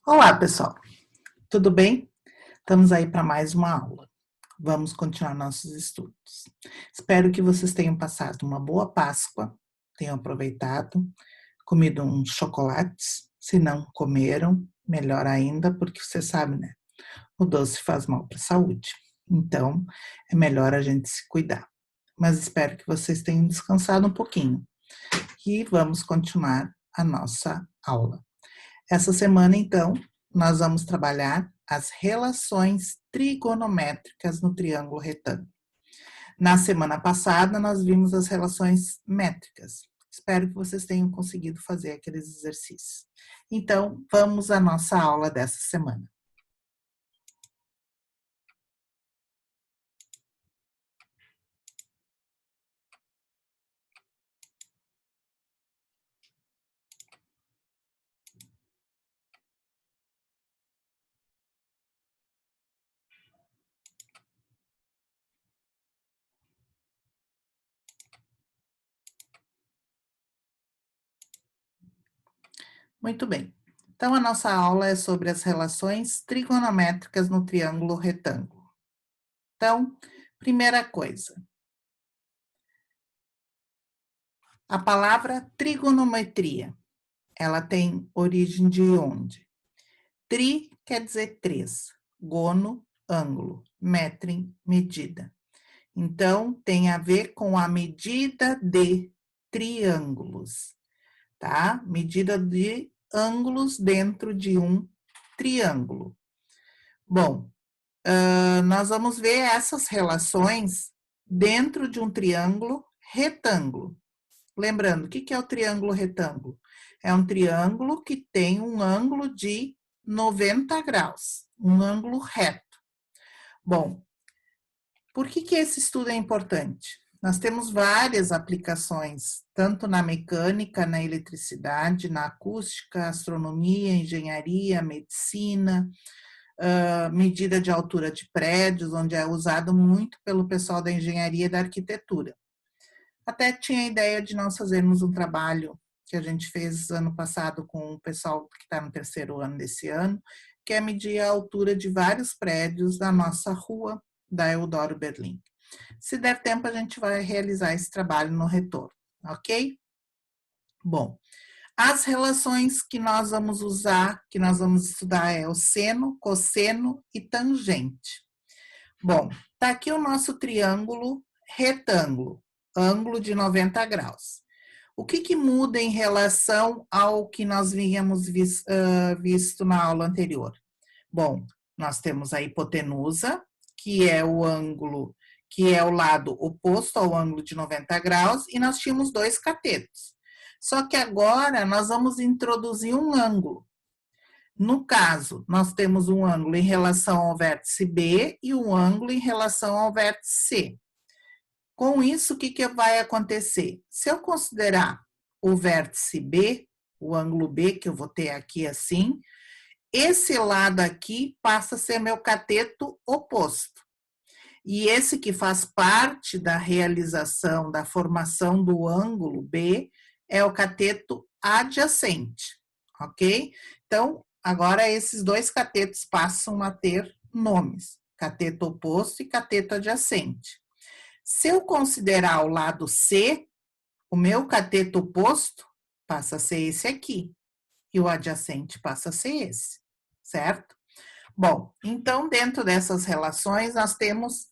Olá, pessoal. Tudo bem? Estamos aí para mais uma aula. Vamos continuar nossos estudos. Espero que vocês tenham passado uma boa Páscoa, tenham aproveitado, comido uns chocolates. Se não comeram, melhor ainda, porque você sabe, né? O doce faz mal para a saúde. Então, é melhor a gente se cuidar. Mas espero que vocês tenham descansado um pouquinho. E vamos continuar a nossa aula. Essa semana, então, nós vamos trabalhar as relações trigonométricas no triângulo retângulo. Na semana passada, nós vimos as relações métricas. Espero que vocês tenham conseguido fazer aqueles exercícios. Então, vamos à nossa aula dessa semana. Muito bem. Então, a nossa aula é sobre as relações trigonométricas no triângulo retângulo. Então, primeira coisa, a palavra trigonometria, ela tem origem de onde? Tri quer dizer três, gono, ângulo, metrim, medida. Então, tem a ver com a medida de triângulos, tá? Medida de ângulos dentro de um triângulo. Bom, nós vamos ver essas relações dentro de um triângulo retângulo. Lembrando, o que é o triângulo retângulo? É um triângulo que tem um ângulo de 90 graus, um ângulo reto. Bom, por que esse estudo é importante? Nós temos várias aplicações, tanto na mecânica, na eletricidade, na acústica, astronomia, engenharia, medicina, medida de altura de prédios, onde é usado muito pelo pessoal da engenharia e da arquitetura. Até tinha a ideia de nós fazermos um trabalho que a gente fez ano passado com o pessoal que está no terceiro ano desse ano, que é medir a altura de vários prédios da nossa rua, da Eudoro Berlim. Se der tempo, a gente vai realizar esse trabalho no retorno, ok? Bom, as relações que nós vamos usar, que nós vamos estudar é o seno, cosseno e tangente. Bom, tá aqui o nosso triângulo retângulo, ângulo de 90 graus. O que muda em relação ao que nós vínhamos visto na aula anterior? Bom, nós temos a hipotenusa, que é o ângulo, que é o lado oposto ao ângulo de 90 graus, e nós tínhamos dois catetos. Só que agora nós vamos introduzir um ângulo. No caso, nós temos um ângulo em relação ao vértice B e um ângulo em relação ao vértice C. Com isso, o que vai acontecer? Se eu considerar o vértice B, o ângulo B, que eu vou ter aqui assim, esse lado aqui passa a ser meu cateto oposto. E esse que faz parte da realização, da formação do ângulo B, é o cateto adjacente, ok? Então, agora esses dois catetos passam a ter nomes, cateto oposto e cateto adjacente. Se eu considerar o lado C, o meu cateto oposto passa a ser esse aqui, e o adjacente passa a ser esse, certo? Bom, então, dentro dessas relações, nós temos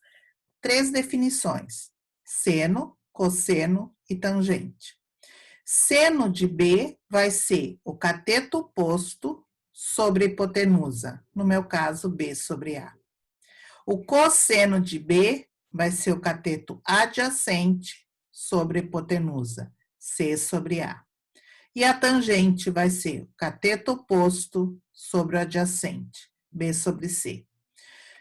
três definições: seno, cosseno e tangente. Seno de B vai ser o cateto oposto sobre a hipotenusa, no meu caso, B sobre A. O cosseno de B vai ser o cateto adjacente sobre a hipotenusa, C sobre A. E a tangente vai ser o cateto oposto sobre o adjacente, B sobre C.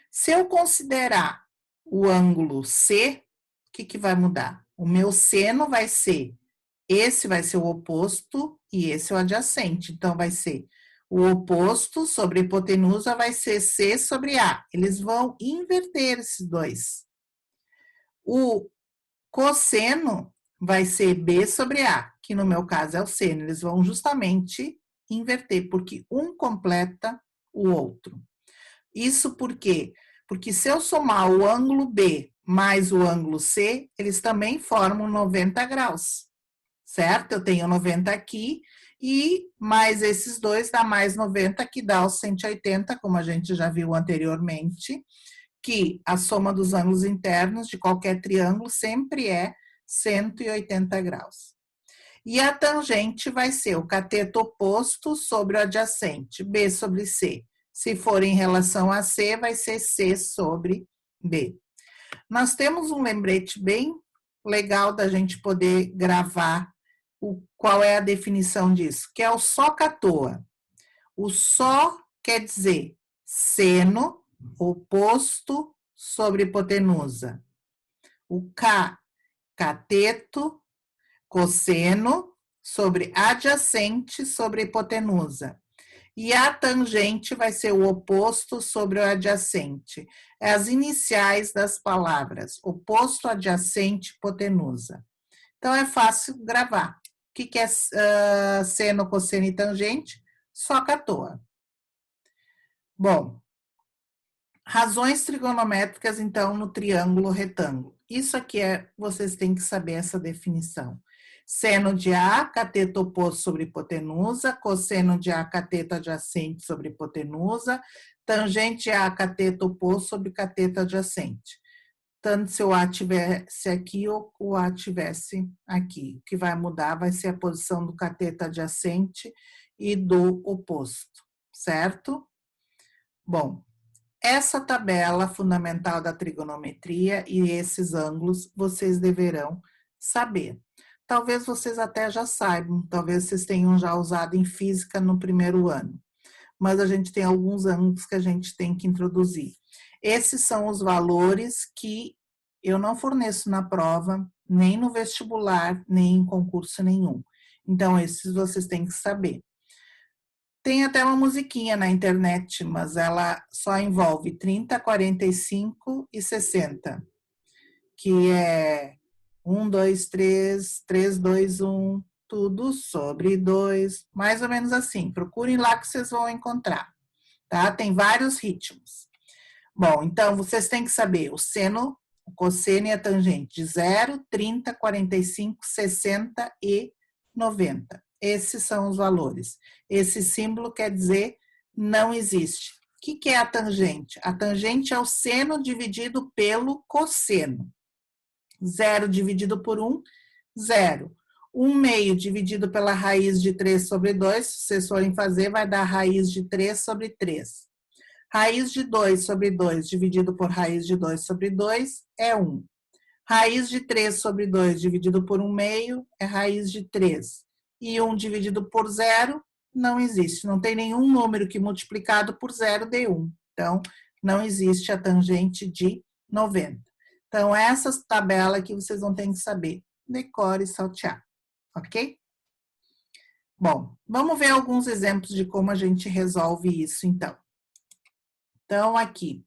Se eu considerar o ângulo C, o que vai mudar? O meu seno vai ser, esse vai ser o oposto e esse é o adjacente. Então, vai ser o oposto sobre a hipotenusa vai ser C sobre A. Eles vão inverter esses dois. O cosseno vai ser B sobre A, que no meu caso é o seno. Eles vão justamente inverter, porque um completa o outro. Isso por quê? Porque se eu somar o ângulo B mais o ângulo C, eles também formam 90 graus, certo? Eu tenho 90 aqui e mais esses dois dá mais 90, que dá os 180, como a gente já viu anteriormente, que a soma dos ângulos internos de qualquer triângulo sempre é 180 graus. E a tangente vai ser o cateto oposto sobre o adjacente, B sobre C. Se for em relação a C, vai ser C sobre B. Nós temos um lembrete bem legal da gente poder gravar qual é a definição disso, que é o só-catoa. O só quer dizer seno oposto sobre hipotenusa. O cateto, cosseno sobre adjacente sobre hipotenusa. E a tangente vai ser o oposto sobre o adjacente. É as iniciais das palavras, oposto, adjacente, hipotenusa. Então, é fácil gravar. O que é seno, cosseno e tangente? Só-catoa. Bom, razões trigonométricas, então, no triângulo retângulo. Isso aqui vocês têm que saber essa definição. Seno de A, cateto oposto sobre hipotenusa, cosseno de A, cateto adjacente sobre hipotenusa, tangente A, cateto oposto sobre cateto adjacente. Tanto se o A tivesse aqui ou o A tivesse aqui. O que vai mudar vai ser a posição do cateto adjacente e do oposto, certo? Bom, essa tabela fundamental da trigonometria e esses ângulos vocês deverão saber. Talvez vocês até já saibam, talvez vocês tenham já usado em física no primeiro ano, mas a gente tem alguns ângulos que a gente tem que introduzir. Esses são os valores que eu não forneço na prova, nem no vestibular, nem em concurso nenhum. Então, esses vocês têm que saber. Tem até uma musiquinha na internet, mas ela só envolve 30, 45 e 60, que é 1, 2, 3, 3, 2, 1, tudo sobre 2, mais ou menos assim. Procurem lá que vocês vão encontrar, tá? Tem vários ritmos. Bom, então, vocês têm que saber o seno, o cosseno e a tangente de 0, 30, 45, 60 e 90. Esses são os valores. Esse símbolo quer dizer não existe. O que é a tangente? A tangente é o seno dividido pelo cosseno. 0 dividido por 1, 0. 1 meio dividido pela raiz de 3 sobre 2, se vocês forem fazer, vai dar raiz de 3 sobre 3. Raiz de 2 sobre 2 dividido por raiz de 2 sobre 2 é 1. Raiz de 3 sobre 2 dividido por 1 meio é raiz de 3. E 1 dividido por 0 não existe. Não tem nenhum número que multiplicado por 0 dê 1. Então, não existe a tangente de 90. Então, essa tabela que vocês vão ter que saber. Decore e saltear. Ok? Bom, vamos ver alguns exemplos de como a gente resolve isso, então. Então, aqui,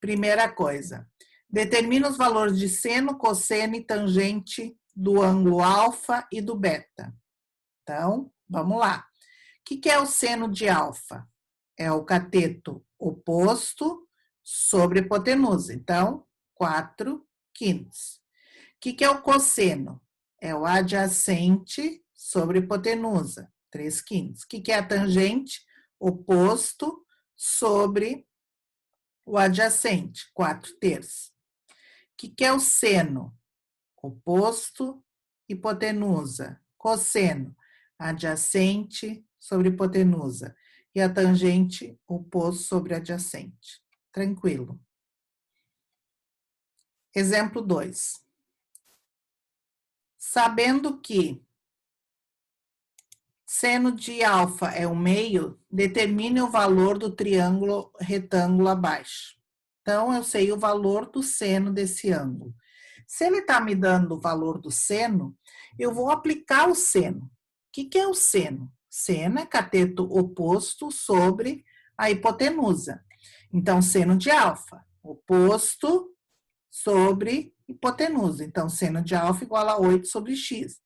primeira coisa. Determina os valores de seno, cosseno e tangente do ângulo alfa e do beta. Então, vamos lá. O que é o seno de alfa? É o cateto oposto sobre hipotenusa. Então, 4/5. O que é o cosseno? É o adjacente sobre hipotenusa, 3/5. O que é a tangente? Oposto sobre o adjacente, 4/3. O que é o seno? Oposto, hipotenusa. Cosseno, adjacente sobre hipotenusa. E a tangente, oposto sobre adjacente. Tranquilo. Exemplo 2. Sabendo que seno de alfa é 1 meio, determine o valor do triângulo retângulo abaixo. Então, eu sei o valor do seno desse ângulo. Se ele está me dando o valor do seno, eu vou aplicar o seno. O que é o seno? Seno é cateto oposto sobre a hipotenusa. Então, seno de alfa, oposto sobre hipotenusa. Então, seno de alfa igual a 8 sobre x.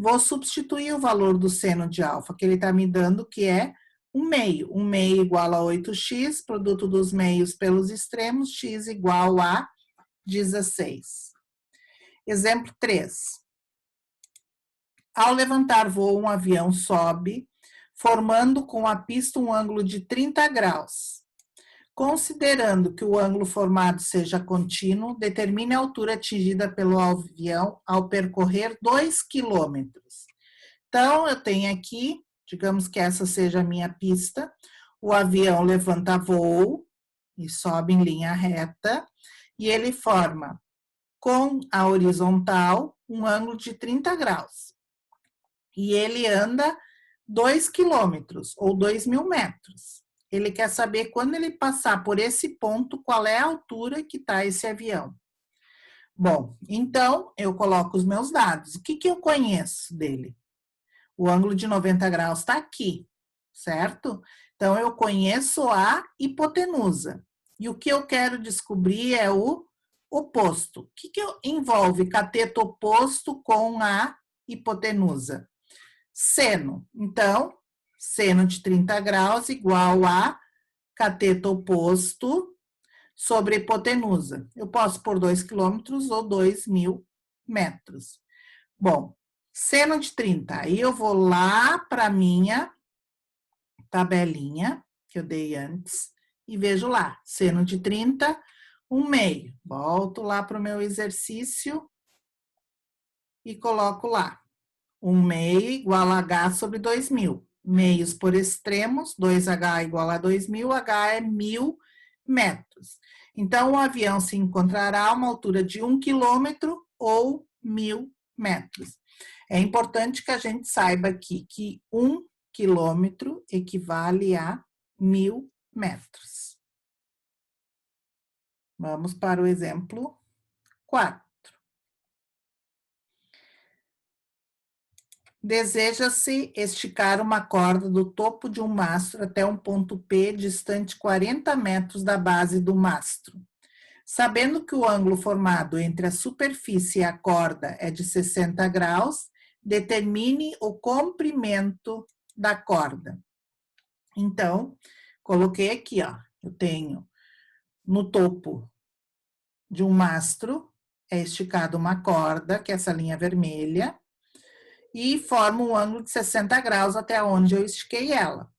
Vou substituir o valor do seno de alfa, que ele está me dando, que é 1 meio. 1 meio igual a 8x, produto dos meios pelos extremos, x igual a 16. Exemplo 3. Ao levantar voo, um avião sobe, formando com a pista um ângulo de 30 graus. Considerando que o ângulo formado seja contínuo, determine a altura atingida pelo avião ao percorrer 2 quilômetros. Então, eu tenho aqui, digamos que essa seja a minha pista, o avião levanta voo e sobe em linha reta, e ele forma com a horizontal um ângulo de 30 graus. E ele anda 2 quilômetros, ou 2.000 metros. Ele quer saber, quando ele passar por esse ponto, qual é a altura que está esse avião. Bom, então, eu coloco os meus dados. O que eu conheço dele? O ângulo de 90 graus está aqui, certo? Então, eu conheço a hipotenusa. E o que eu quero descobrir é o oposto. O que envolve cateto oposto com a hipotenusa? Seno. Então, seno de 30 graus igual a cateto oposto sobre hipotenusa. Eu posso pôr 2 quilômetros ou 2.000 metros. Bom, seno de 30. Aí eu vou lá para a minha tabelinha que eu dei antes e vejo lá, seno de 30, 1 meio. Volto lá para o meu exercício e coloco lá. 1 meio igual a H sobre 2.000. Meios por extremos, 2H igual a 2.000, H é 1.000 metros. Então, o avião se encontrará a uma altura de 1 quilômetro ou 1.000 metros. É importante que a gente saiba aqui que 1 quilômetro equivale a 1.000 metros. Vamos para o exemplo 4. Deseja-se esticar uma corda do topo de um mastro até um ponto P, distante 40 metros da base do mastro. Sabendo que o ângulo formado entre a superfície e a corda é de 60 graus, determine o comprimento da corda. Então, coloquei aqui, ó, eu tenho no topo de um mastro, é esticada uma corda, que é essa linha vermelha, e forma um ângulo de 60 graus até onde eu estiquei ela.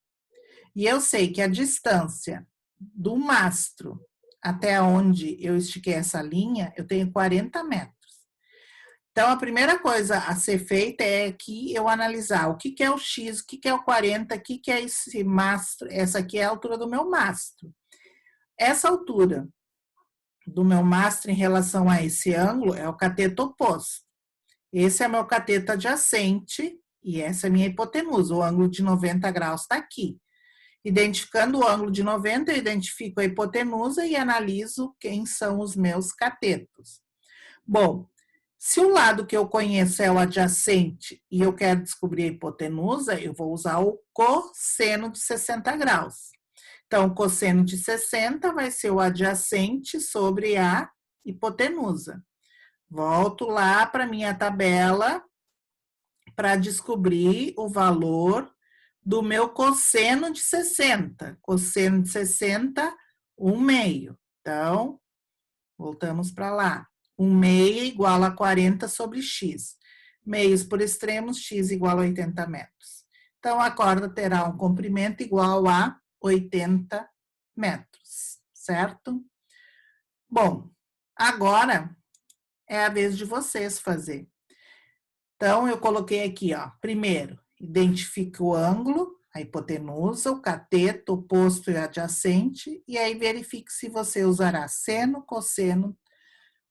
E eu sei que a distância do mastro até onde eu estiquei essa linha, eu tenho 40 metros. Então, a primeira coisa a ser feita é aqui eu analisar o que é o X, o que é o 40, o que é esse mastro, essa aqui é a altura do meu mastro. Essa altura do meu mastro em relação a esse ângulo é o cateto oposto. Esse é meu cateto adjacente e essa é minha hipotenusa. O ângulo de 90 graus está aqui. Identificando o ângulo de 90, eu identifico a hipotenusa e analiso quem são os meus catetos. Bom, se o lado que eu conheço é o adjacente e eu quero descobrir a hipotenusa, eu vou usar o cosseno de 60 graus. Então, o cosseno de 60 vai ser o adjacente sobre a hipotenusa. Volto lá para minha tabela para descobrir o valor do meu cosseno de 60. Cosseno de 60, 1 meio. Então, voltamos para lá. 1 meio igual a 40 sobre x. Meios por extremos, x igual a 80 metros. Então, a corda terá um comprimento igual a 80 metros, certo? Bom, agora é a vez de vocês fazer. Então, eu coloquei aqui, ó, primeiro, identifique o ângulo, a hipotenusa, o cateto, oposto e adjacente, e aí verifique se você usará seno, cosseno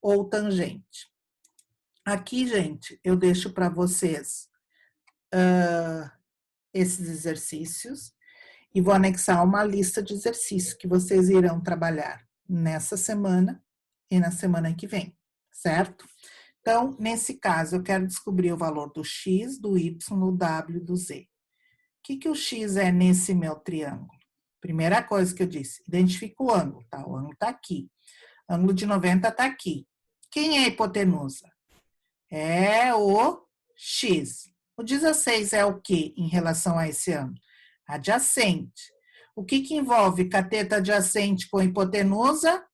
ou tangente. Aqui, gente, eu deixo para vocês esses exercícios e vou anexar uma lista de exercícios que vocês irão trabalhar nessa semana e na semana que vem, certo? Então, nesse caso, eu quero descobrir o valor do x, do y, do w e do z. O que o x é nesse meu triângulo? Primeira coisa que eu disse, identifica o ângulo, tá? O ângulo está aqui. Ângulo de 90 está aqui. Quem é a hipotenusa? É o x. O 16 é o que em relação a esse ano? Adjacente. O que envolve cateto adjacente com hipotenusa?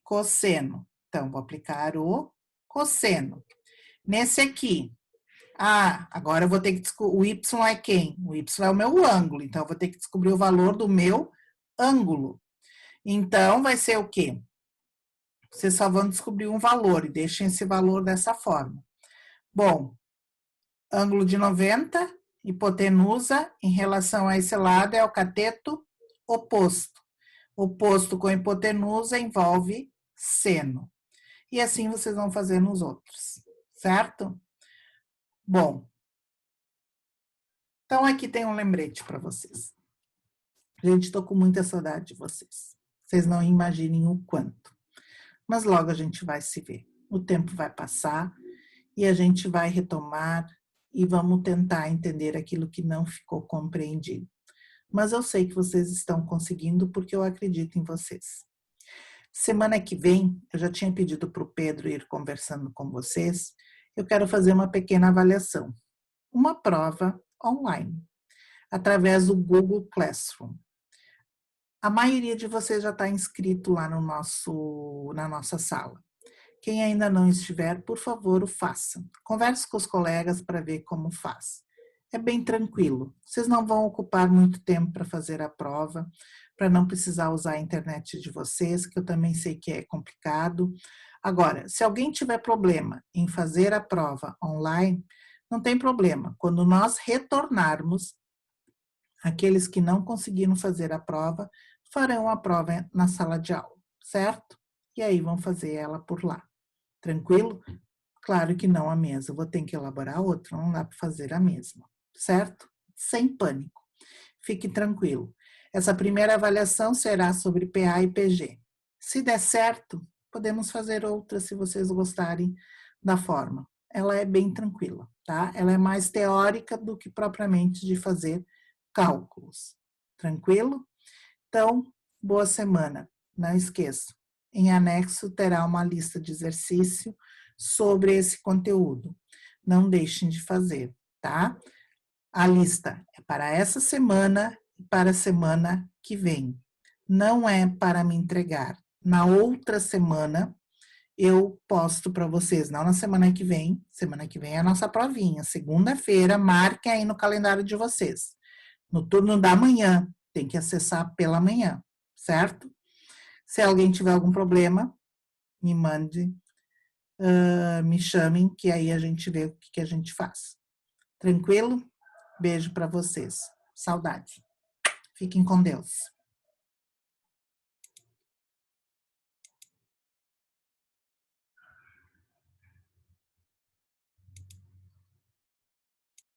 Cosseno. Então, vou aplicar o cosseno. Nesse aqui, agora eu vou ter que descobrir, o y é quem? O y é o meu ângulo, então eu vou ter que descobrir o valor do meu ângulo. Então, vai ser o quê? Vocês só vão descobrir um valor e deixem esse valor dessa forma. Bom, ângulo de 90, hipotenusa, em relação a esse lado é o cateto oposto. Oposto com hipotenusa envolve seno. E assim vocês vão fazer nos outros, certo? Bom, então aqui tem um lembrete para vocês. Gente, estou com muita saudade de vocês. Vocês não imaginem o quanto. Mas logo a gente vai se ver. O tempo vai passar e a gente vai retomar e vamos tentar entender aquilo que não ficou compreendido. Mas eu sei que vocês estão conseguindo porque eu acredito em vocês. Semana que vem, eu já tinha pedido para o Pedro ir conversando com vocês, eu quero fazer uma pequena avaliação. Uma prova online, através do Google Classroom. A maioria de vocês já está inscrito lá na nossa sala. Quem ainda não estiver, por favor, o faça. Converse com os colegas para ver como faz. É bem tranquilo. Vocês não vão ocupar muito tempo para fazer a prova, para não precisar usar a internet de vocês, que eu também sei que é complicado. Agora, se alguém tiver problema em fazer a prova online, não tem problema. Quando nós retornarmos, aqueles que não conseguiram fazer a prova, farão a prova na sala de aula, certo? E aí vão fazer ela por lá. Tranquilo? Claro que não a mesma, vou ter que elaborar outra, não dá para fazer a mesma, certo? Sem pânico. Fique tranquilo. Essa primeira avaliação será sobre PA e PG. Se der certo, podemos fazer outra se vocês gostarem da forma. Ela é bem tranquila, tá? Ela é mais teórica do que propriamente de fazer cálculos. Tranquilo? Então, boa semana. Não esqueça, em anexo terá uma lista de exercício sobre esse conteúdo. Não deixem de fazer, tá? A lista é para essa semana e para a semana que vem. Não é para me entregar. Na outra semana, eu posto para vocês, não na semana que vem. Semana que vem é a nossa provinha. Segunda-feira, marquem aí no calendário de vocês. No turno da manhã, tem que acessar pela manhã, certo? Se alguém tiver algum problema, me mande, me chamem, que aí a gente vê o que a gente faz. Tranquilo? Beijo para vocês. Saudade. Fiquem com Deus.